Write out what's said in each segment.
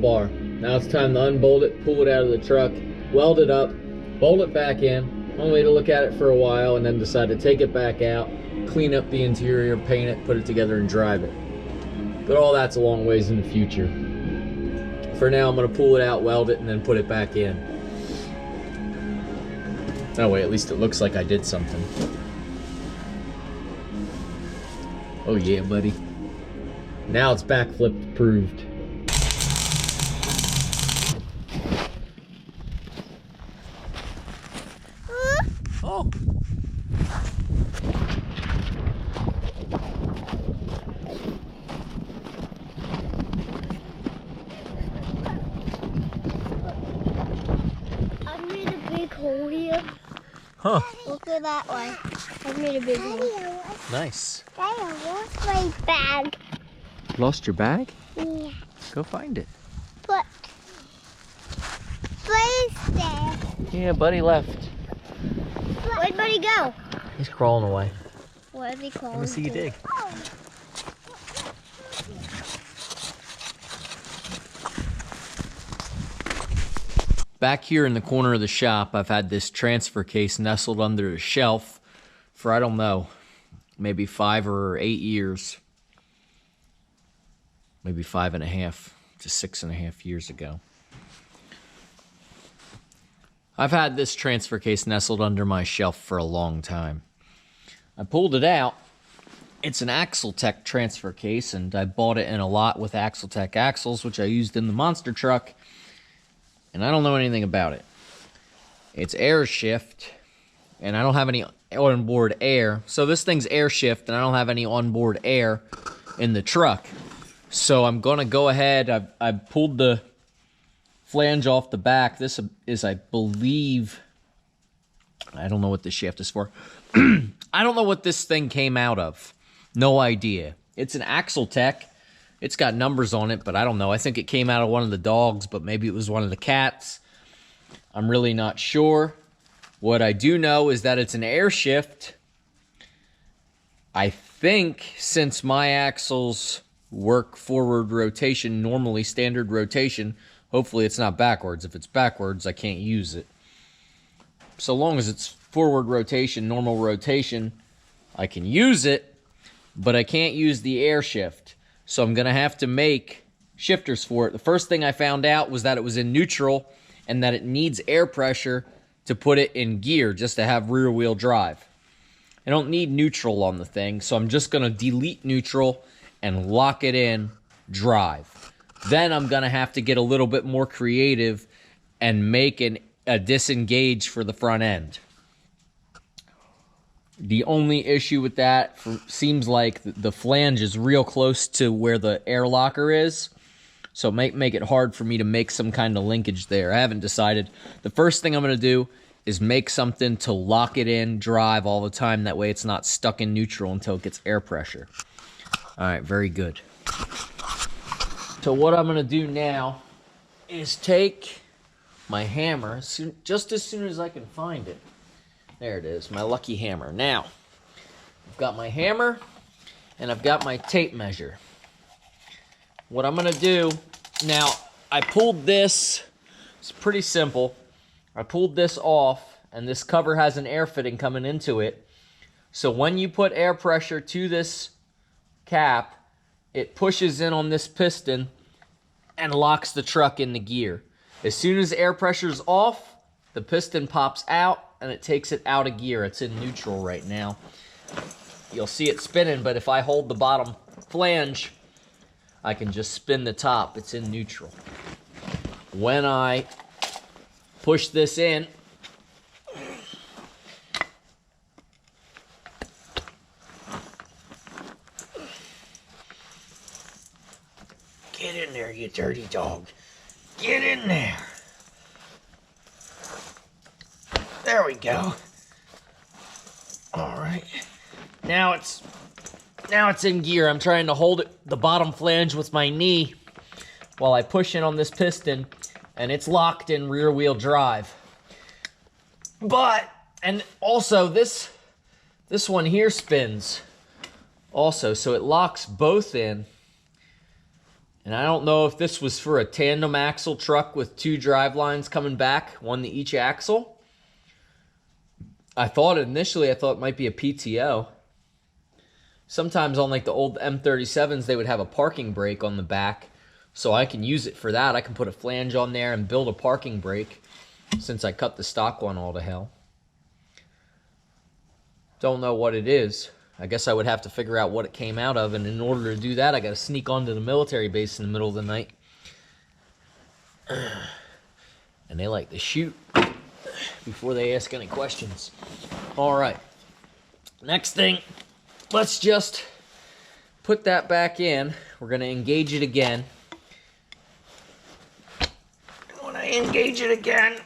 bar. Now it's time to unbolt it, pull it out of the truck, weld it up, bolt it back in, only to look at it for a while and then decide to take it back out, clean up the interior, paint it, put it together and drive it. But all that's a long ways in the future. For now, I'm gonna pull it out, weld it, and then put it back in. That way, at least it looks like I did something. Oh yeah, buddy. Now it's backflip approved. Oh. I made a big hole here. Huh. Look at that one. I made a big hole. Nice. Daddy, I lost my bag. Lost your bag? Yeah. Go find it. But Buddy's there. Yeah, buddy left. Where'd Buddy go? He's crawling away. Where's he crawling? Let me see you dig. Back here in the corner of the shop, I've had this transfer case nestled under the shelf for, I don't know, maybe 5 or 8 years. Maybe 5.5 to 6.5 years ago. I've had this transfer case nestled under my shelf for a long time. I pulled it out. It's an Axletech transfer case, and I bought it in a lot with Axletech axles, which I used in the monster truck. And I don't know anything about it. It's air shift, and I don't have any onboard air. So this thing's air shift, and I don't have any onboard air in the truck. So I'm gonna go ahead. I pulled the flange off the back. This is, I believe, I don't know what this shaft is for. I don't know what this thing came out of. No idea. It's an Axletech. It's got numbers on it, but I don't know. I think it came out of one of the dogs, but maybe it was one of the cats. I'm really not sure. What I do know is that it's an air shift. I think since my axles work forward rotation, normally standard rotation, hopefully it's not backwards. If it's backwards, I can't use it. So long as it's forward rotation, normal rotation, I can use it, but I can't use the air shift. So I'm going to have to make shifters for it. The first thing I found out was that it was in neutral and that it needs air pressure to put it in gear just to have rear wheel drive. I don't need neutral on the thing, so I'm just going to delete neutral and lock it in drive. Then I'm going to have to get a little bit more creative and make a disengage for the front end. The only issue with that seems like the flange is real close to where the air locker is. So it might make it hard for me to make some kind of linkage there. I haven't decided. The first thing I'm going to do is make something to lock it in drive all the time. That way it's not stuck in neutral until it gets air pressure. All right, very good. So what I'm going to do now is take my hammer, just as soon as I can find it. There it is, my lucky hammer. Now, I've got my hammer, and I've got my tape measure. What I'm going to do, now, I pulled this, it's pretty simple. I pulled this off, and this cover has an air fitting coming into it. So when you put air pressure to this cap, it pushes in on this piston and locks the truck in the gear. As soon as air pressure's off, the piston pops out, and it takes it out of gear. It's in neutral right now. You'll see it spinning, but if I hold the bottom flange, I can just spin the top. It's in neutral. When I push this in, get in there, you dirty dog. Get in there. There we go. All right. Now it's in gear. I'm trying to hold the bottom flange with my knee while I push in on this piston, and it's locked in rear wheel drive. And also this one here spins also, so it locks both in. And I don't know if this was for a tandem axle truck with 2 drive lines coming back, one to each axle. I thought it might be a PTO. Sometimes on like the old M37s, they would have a parking brake on the back, so I can use it for that. I can put a flange on there and build a parking brake since I cut the stock one all to hell. Don't know what it is. I guess I would have to figure out what it came out of, and in order to do that, I got to sneak onto the military base in the middle of the night. And they like to shoot before they ask any questions. All right. Next thing, let's just put that back in. We're going to engage it again. And when I engage it again,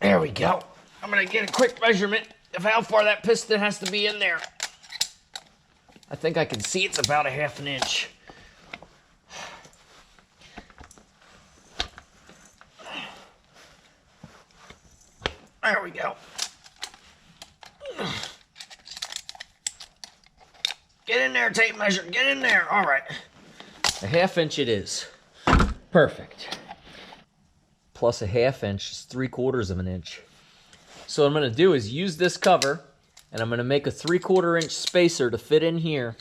there we go. I'm going to get a quick measurement of how far that piston has to be in there. I think I can see it's about a 1/2 inch. There we go. Get in there, tape measure. Get in there. All right. A 1/2 inch it is. Perfect. Plus a 1/2 inch is 3/4 of an inch. So what I'm going to do is use this cover, and I'm going to make a 3/4 inch spacer to fit in here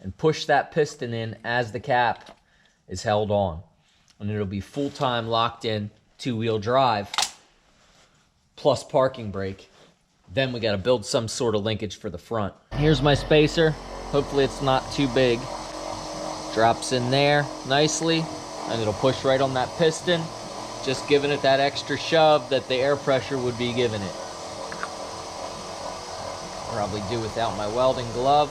and push that piston in as the cap is held on. And it'll be full-time locked in 2-wheel drive plus parking brake. Then we got to build some sort of linkage for the front. Here's my spacer. Hopefully it's not too big. Drops in there nicely, and it'll push right on that piston, just giving it that extra shove that the air pressure would be giving it. Probably do without my welding glove.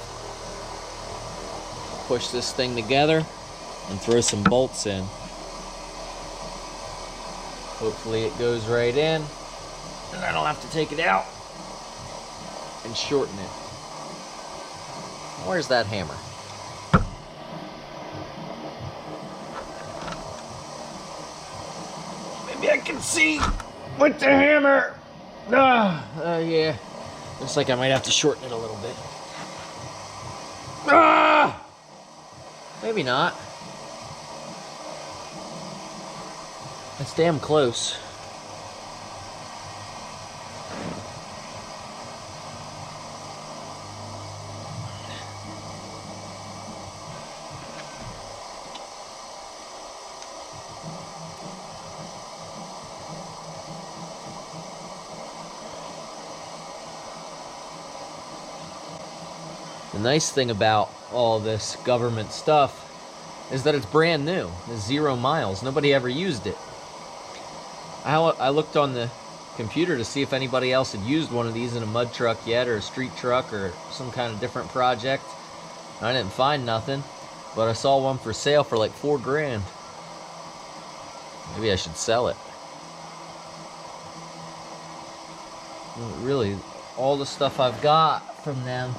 Push this thing together and throw some bolts in. Hopefully it goes right in, and I don't have to take it out and shorten it. Where's that hammer? Maybe I can see with the hammer. Yeah. Looks like I might have to shorten it a little bit. Maybe not. That's damn close. The nice thing about all this government stuff is that it's brand new. It's 0 miles. Nobody ever used it. I looked on the computer to see if anybody else had used one of these in a mud truck yet, or a street truck, or some kind of different project. I didn't find nothing, but I saw one for sale for like $4 grand. Maybe I should sell it. Really, all the stuff I've got from them,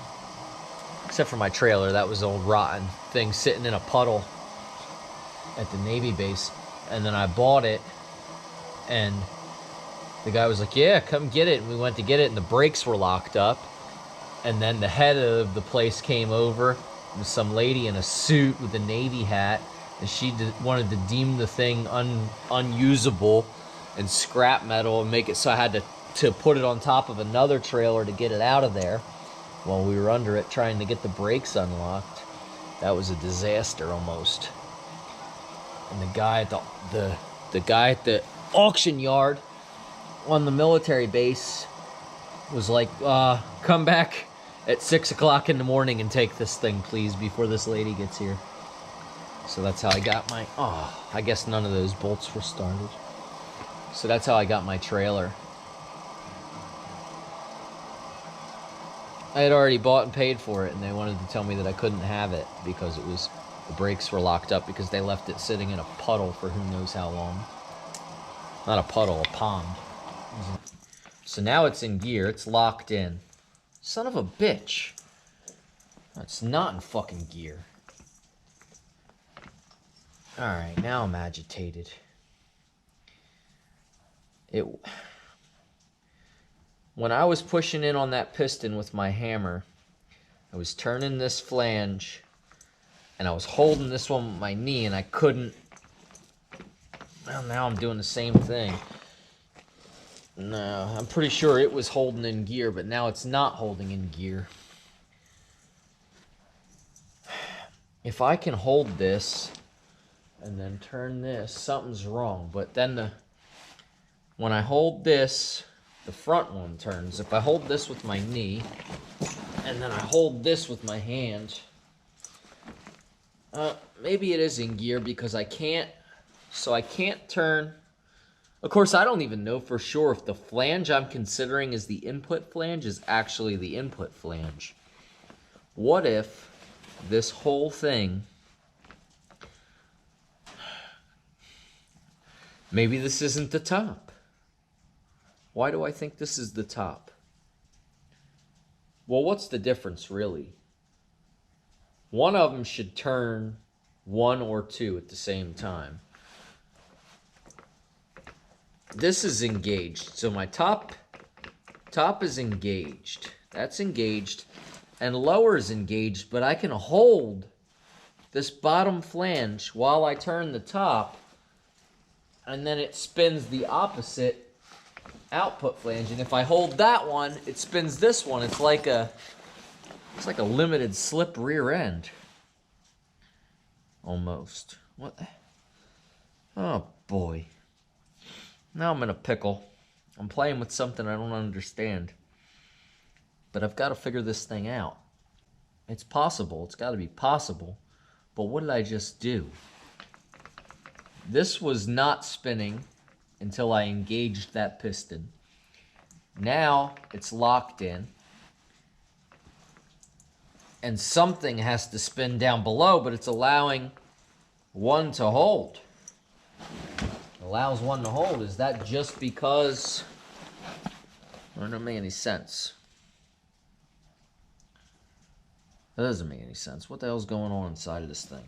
except for my trailer, that was old rotten thing sitting in a puddle at the Navy base. And then I bought it, and the guy was like, yeah, come get it. And we went to get it, and the brakes were locked up. And then the head of the place came over, with some lady in a suit with a Navy hat, and she wanted to deem the thing unusable and scrap metal and make it so I had to put it on top of another trailer to get it out of there while we were under it trying to get the brakes unlocked. That was a disaster almost. And the guy at the auction yard on the military base was like, come back at 6 o'clock in the morning and take this thing, please, before this lady gets here. So that's how I got my, I guess none of those bolts were started. So that's how I got my trailer. I had already bought and paid for it, and they wanted to tell me that I couldn't have it because the brakes were locked up because they left it sitting in a puddle for who knows how long. Not a puddle, a pond. So now it's in gear. It's locked in. Son of a bitch. It's not in fucking gear. Alright, now I'm agitated. When I was pushing in on that piston with my hammer, I was turning this flange and I was holding this one with my knee, and I couldn't. Well, now I'm doing the same thing. No, I'm pretty sure it was holding in gear, but now it's not holding in gear. If I can hold this and then turn this, something's wrong. But then when I hold this, the front one turns. If I hold this with my knee and then I hold this with my hand, maybe it is in gear because I can't turn. Of course, I don't even know for sure if the flange I'm considering as the input flange is actually the input flange. What if this whole thing, maybe this isn't the top? Why do I think this is the top? Well, what's the difference really? One of them should turn 1 or 2 at the same time. This is engaged, so my top is engaged. That's engaged. And lower is engaged, but I can hold this bottom flange while I turn the top, and then it spins the opposite output flange. And if I hold that one, it spins this one. It's like a limited slip rear end. Almost. What? Oh boy. Now I'm in a pickle. I'm playing with something I don't understand. But I've got to figure this thing out. It's possible. It's got to be possible. But what did I just do? This was not spinning until I engaged that piston. Now it's locked in. And something has to spin down below, but it's allowing one to hold. It allows one to hold. Is that just because... That doesn't make any sense. That doesn't make any sense. What the hell's going on inside of this thing?